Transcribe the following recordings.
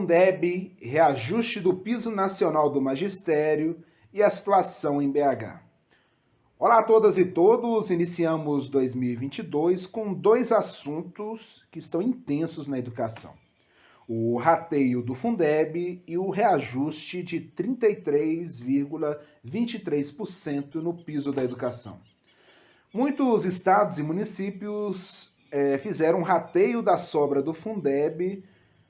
Fundeb, reajuste do piso nacional do magistério e a situação em BH. Olá a todas e todos, iniciamos 2022 com dois assuntos que estão intensos na educação. O rateio do Fundeb e o reajuste de 33,23% no piso da educação. Muitos estados e municípios fizeram rateio da sobra do Fundeb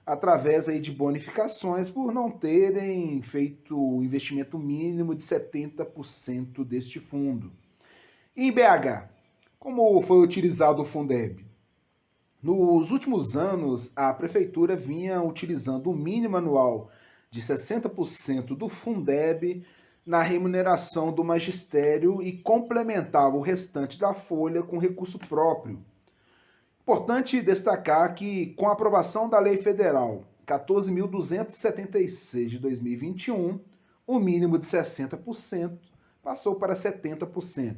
através aí de bonificações por não terem feito o investimento mínimo de 70% deste fundo. E em BH, como foi utilizado o Fundeb? Nos últimos anos, a prefeitura vinha utilizando o mínimo anual de 60% do Fundeb na remuneração do magistério e complementava o restante da folha com recurso próprio. Importante destacar que, com a aprovação da Lei Federal 14.276 de 2021, o mínimo de 60% passou para 70%.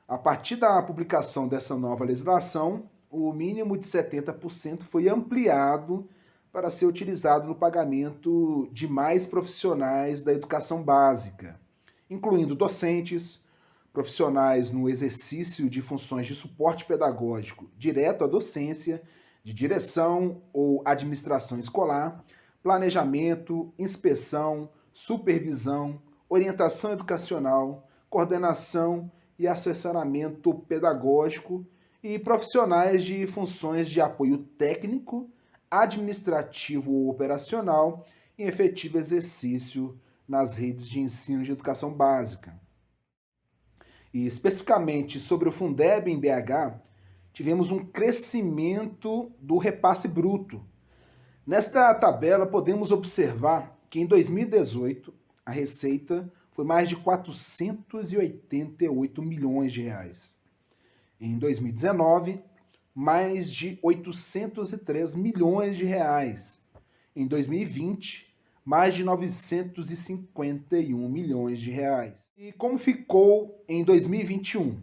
A partir da publicação dessa nova legislação, o mínimo de 70% foi ampliado para ser utilizado no pagamento de mais profissionais da educação básica, incluindo docentes, profissionais no exercício de funções de suporte pedagógico direto à docência, de direção ou administração escolar, planejamento, inspeção, supervisão, orientação educacional, coordenação e assessoramento pedagógico e profissionais de funções de apoio técnico, administrativo ou operacional em efetivo exercício nas redes de ensino de educação básica. E especificamente sobre o Fundeb em BH, tivemos um crescimento do repasse bruto. Nesta tabela, podemos observar que em 2018, a receita foi mais de 488 milhões de reais. Em 2019, mais de 803 milhões de reais. Em 2020, mais de 951 milhões de reais. E como ficou em 2021?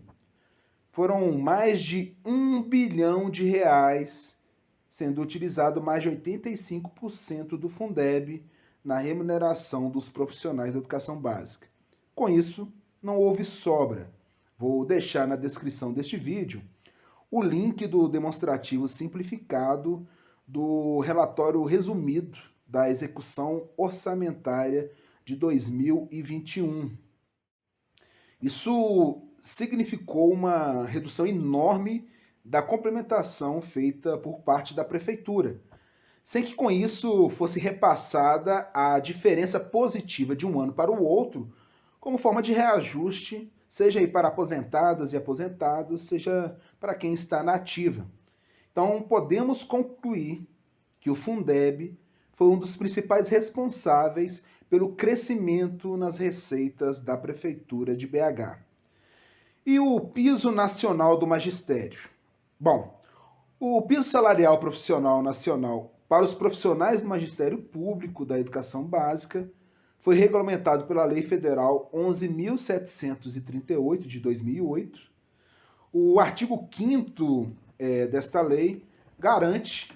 Foram mais de 1 bilhão de reais, sendo utilizado mais de 85% do Fundeb na remuneração dos profissionais da educação básica. Com isso, não houve sobra. Vou deixar na descrição deste vídeo o link do demonstrativo simplificado do relatório resumido da execução orçamentária de 2021. Isso significou uma redução enorme da complementação feita por parte da prefeitura, sem que com isso fosse repassada a diferença positiva de um ano para o outro, como forma de reajuste, seja aí para aposentadas e aposentados, seja para quem está na ativa. Então, podemos concluir que o Fundeb foi um dos principais responsáveis pelo crescimento nas receitas da Prefeitura de BH. E o piso nacional do magistério? Bom, o piso salarial profissional nacional para os profissionais do magistério público da educação básica foi regulamentado pela Lei Federal 11.738 de 2008. O artigo 5º desta lei garante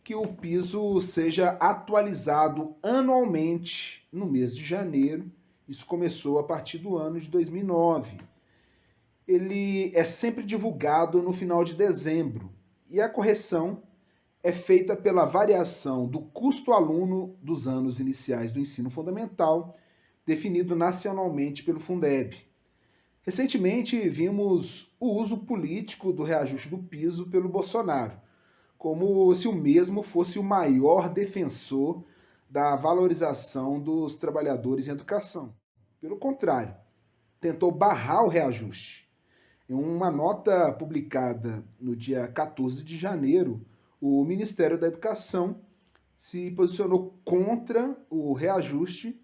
que o piso seja atualizado anualmente no mês de janeiro. Isso começou a partir do ano de 2009. Ele é sempre divulgado no final de dezembro e a correção é feita pela variação do custo aluno dos anos iniciais do ensino fundamental, definido nacionalmente pelo Fundeb. Recentemente, vimos o uso político do reajuste do piso pelo Bolsonaro, como se o mesmo fosse o maior defensor da valorização dos trabalhadores em educação. Pelo contrário, tentou barrar o reajuste. Em uma nota publicada no dia 14 de janeiro, o Ministério da Educação se posicionou contra o reajuste,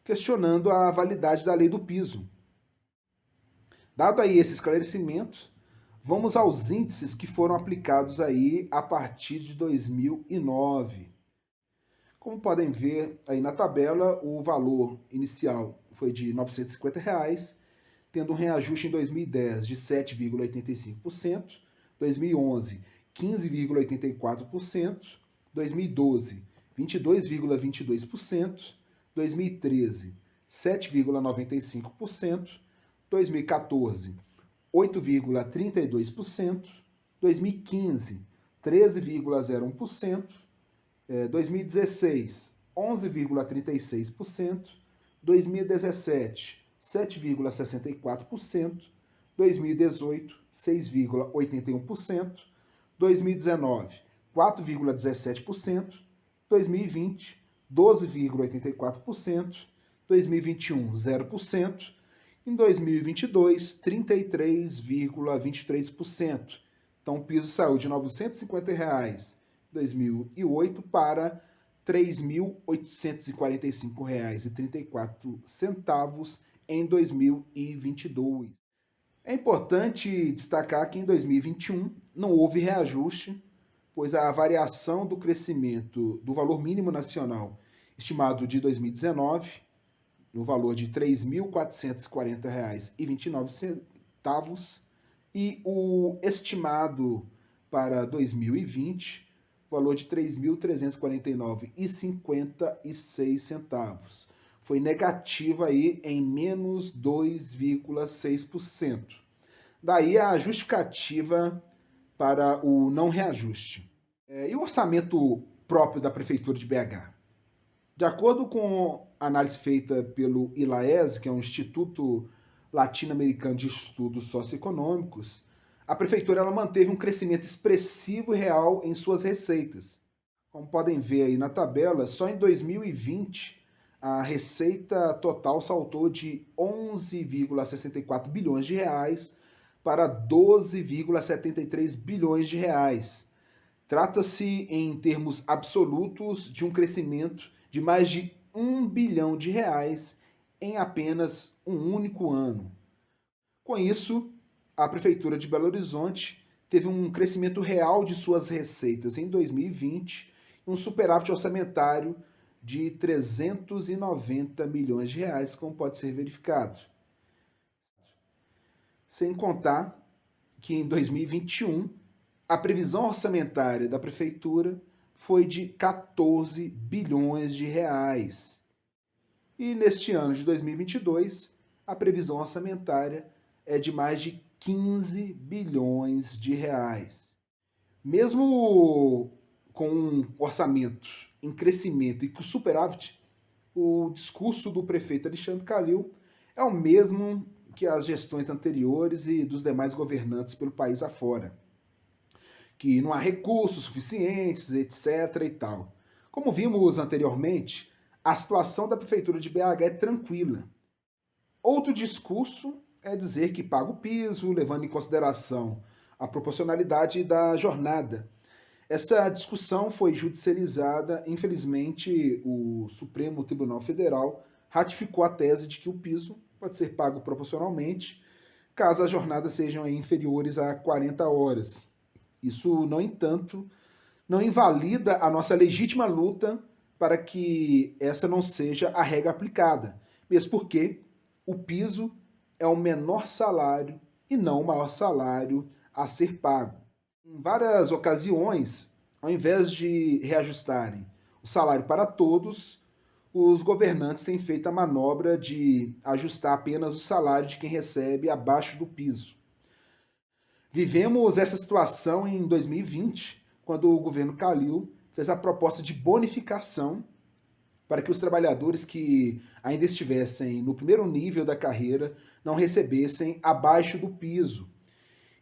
questionando a validade da lei do piso. Dado aí esse esclarecimento, vamos aos índices que foram aplicados aí a partir de 2009. Como podem ver aí na tabela, o valor inicial foi de R$ 950, tendo um reajuste em 2010 de 7,85%, 2011 15,84%, 2012 22,22%, 2013, 7,95%, 2014, 8,32%, 2015, 13,01%, 2016, 11,36%, 2017, 7,64%, 2018, 6,81%, 2019, 4,17%, 2020, 12,84%, 2021, 0%, em 2022, 33,23%. Então, o piso saiu de R$ 950 em 2008 para R$ 3.845,34 em 2022. É importante destacar que em 2021 não houve reajuste, pois a variação do crescimento do valor mínimo nacional estimado de 2019, no valor de R$ 3.440,29, e o estimado para 2020, valor de R$ 3.349,56. Foi negativa aí em menos 2,6%. Daí a justificativa para o não reajuste. E o orçamento próprio da Prefeitura de BH? De acordo com a análise feita pelo ILAESE, que é um Instituto Latino-Americano de Estudos Socioeconômicos, a Prefeitura ela manteve um crescimento expressivo e real em suas receitas. Como podem ver aí na tabela, só em 2020 a receita total saltou de 11,64 bilhões de reais para 12,73 bilhões de reais. Trata-se, em termos absolutos, de um crescimento de mais de 1 bilhão de reais em apenas um único ano. Com isso, a Prefeitura de Belo Horizonte teve um crescimento real de suas receitas em 2020, um superávit orçamentário de 390 milhões de reais, como pode ser verificado. Sem contar que em 2021, a previsão orçamentária da Prefeitura foi de 14 bilhões de reais. E neste ano de 2022, a previsão orçamentária é de mais de 15 bilhões de reais. Mesmo com um orçamento em crescimento e com superávit, o discurso do prefeito Alexandre Calil é o mesmo que as gestões anteriores e dos demais governantes pelo país afora, que não há recursos suficientes, etc. e tal. Como vimos anteriormente, a situação da Prefeitura de BH é tranquila. Outro discurso é dizer que paga o piso, levando em consideração a proporcionalidade da jornada. Essa discussão foi judicializada. Infelizmente, o Supremo Tribunal Federal ratificou a tese de que o piso pode ser pago proporcionalmente, caso as jornadas sejam inferiores a 40 horas. Isso, no entanto, não invalida a nossa legítima luta para que essa não seja a regra aplicada, mesmo porque o piso é o menor salário e não o maior salário a ser pago. Em várias ocasiões, ao invés de reajustarem o salário para todos, os governantes têm feito a manobra de ajustar apenas o salário de quem recebe abaixo do piso. Vivemos essa situação em 2020, quando o governo Calil fez a proposta de bonificação para que os trabalhadores que ainda estivessem no primeiro nível da carreira não recebessem abaixo do piso.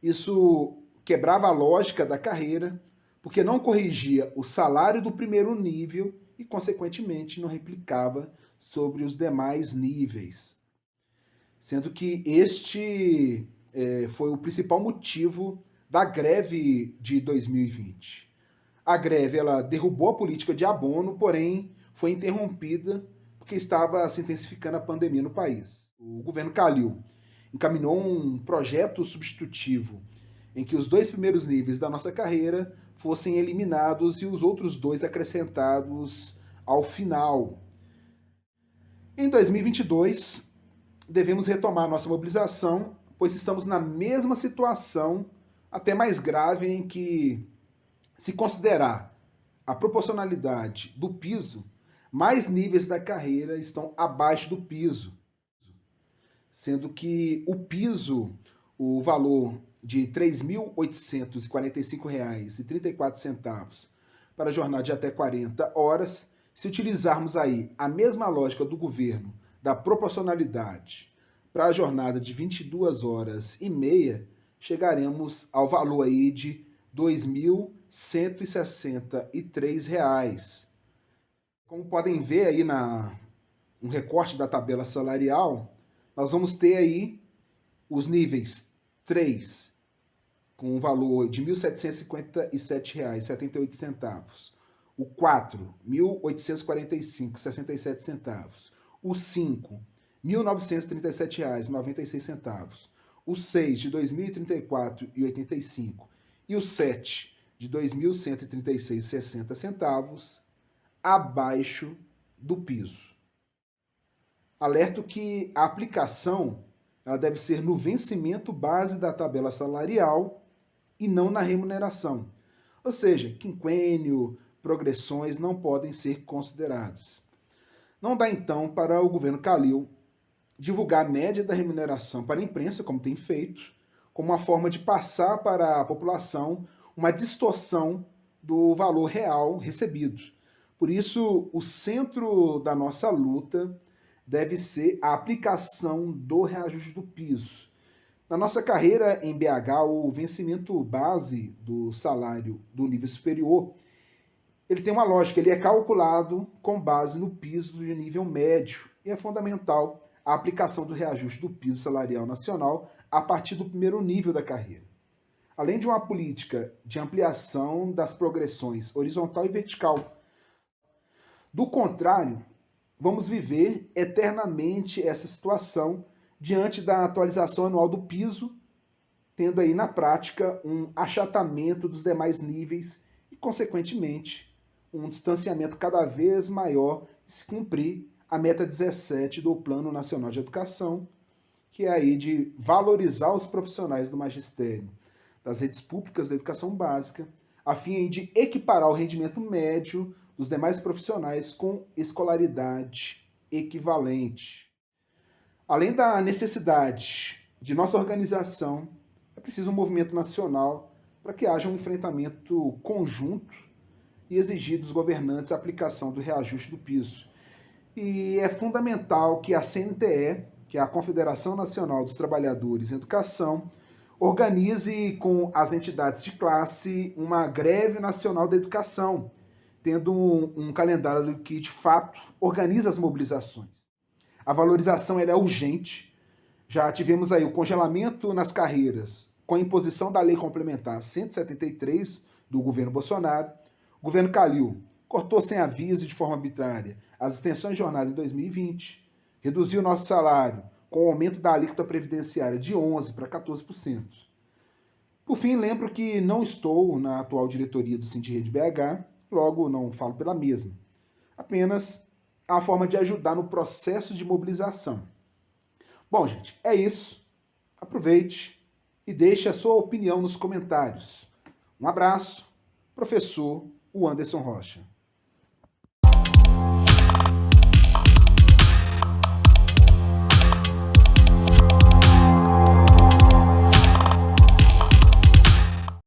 Isso quebrava a lógica da carreira, porque não corrigia o salário do primeiro nível e, consequentemente, não replicava sobre os demais níveis. Sendo que este foi o principal motivo da greve de 2020. A greve ela derrubou a política de abono, porém foi interrompida porque estava se intensificando a pandemia no país. O governo Calil encaminhou um projeto substitutivo em que os 2 primeiros níveis da nossa carreira fossem eliminados e os outros 2 acrescentados ao final. Em 2022, devemos retomar nossa mobilização, pois estamos na mesma situação, até mais grave, em que, se considerar a proporcionalidade do piso, mais níveis da carreira estão abaixo do piso, sendo que o piso, o valor de R$ 3.845,34 para a jornada de até 40 horas, se utilizarmos aí a mesma lógica do governo da proporcionalidade para a jornada de 22 horas e meia, chegaremos ao valor aí de R$ 2.163. Como podem ver aí no recorte da tabela salarial, nós vamos ter aí os níveis 3, com um valor de R$ 1.757,78. O 4, R$ 1.845,67. O 5, R$ 1.937,96. O 6, de R$ 2.034,85. E o 7, de R$ 2.136,60, abaixo do piso. Alerto que a aplicação ela deve ser no vencimento base da tabela salarial e não na remuneração. Ou seja, quinquênio, progressões não podem ser consideradas. Não dá então para o governo Calil divulgar a média da remuneração para a imprensa, como tem feito, como uma forma de passar para a população uma distorção do valor real recebido. Por isso, o centro da nossa luta deve ser a aplicação do reajuste do piso. Na nossa carreira em BH, o vencimento base do salário do nível superior, ele tem uma lógica, ele é calculado com base no piso do nível médio e é fundamental a aplicação do reajuste do piso salarial nacional a partir do primeiro nível da carreira. Além de uma política de ampliação das progressões horizontal e vertical. Do contrário, vamos viver eternamente essa situação diante da atualização anual do piso, tendo aí na prática um achatamento dos demais níveis e, consequentemente, um distanciamento cada vez maior de se cumprir a meta 17 do Plano Nacional de Educação, que é aí de valorizar os profissionais do magistério das redes públicas da educação básica, a fim de equiparar o rendimento médio dos demais profissionais com escolaridade equivalente. Além da necessidade de nossa organização, é preciso um movimento nacional para que haja um enfrentamento conjunto e exigir dos governantes a aplicação do reajuste do piso. E é fundamental que a CNTE, que é a Confederação Nacional dos Trabalhadores em Educação, organize com as entidades de classe uma greve nacional da educação, tendo um calendário que, de fato, organiza as mobilizações. A valorização ela é urgente. Já tivemos aí o congelamento nas carreiras com a imposição da Lei Complementar 173 do governo Bolsonaro. O governo Calil cortou sem aviso e de forma arbitrária as extensões de jornada em 2020, reduziu nosso salário com o aumento da alíquota previdenciária de 11% para 14%. Por fim, lembro que não estou na atual diretoria do Sindirrede BH, logo não falo pela mesma. Apenas a forma de ajudar no processo de mobilização. Bom, gente, é isso. Aproveite e deixe a sua opinião nos comentários. Um abraço, professor Anderson Rocha.